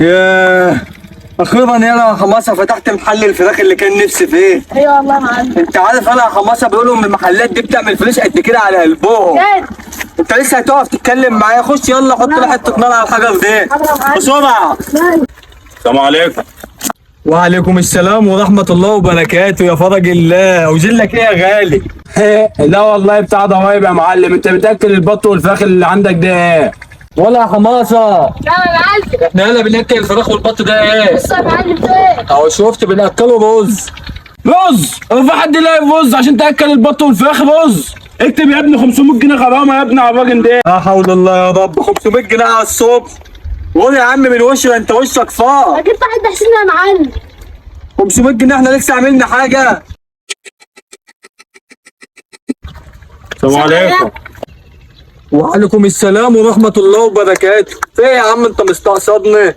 ياه، اخيرا يا حماسه فتحت محل الفراخ اللي كان نفسي فيه. ايوه والله يا معلم. انت عارف انا يا حماسه بيقولوا ان المحلات دي بتعمل فلوس قد كده على قلبهم. جد. انت لسه هتقف تتكلم معايا؟ خش يلا حط لي حته نار على الحجر دي بسرعه. السلام عليكم. وعليكم السلام ورحمه الله وبركاته يا فرج الله. عاوزين لك ايه يا غالي؟ لا والله بتاع ضوايب يا معلم. انت بتاكل البط والفراخ اللي عندك ده ايه؟ ولا يا حماسه لا يا معلم. احنا هلا بناكل الفراخ والبط ده ايه؟ بص يا معلم فين؟ اهو شفت بناكله رز. رز؟ هو في حد يلاقي رز عشان تاكل البط والفراخ رز؟ اكتب يا ابني 500 جنيه غرامه يا ابني على الراجل ده. لا حول الله يا رب، 500 جنيه على الصبح؟ قول يا عم من وشي، انت وشك فار. اجيب واحد حسين يا معلم. 500 جنيه احنا لسه عاملين حاجه؟ السلام عليكم. وعليكم السلام ورحمه الله وبركاته. في ايه يا عم انت مستقصدني؟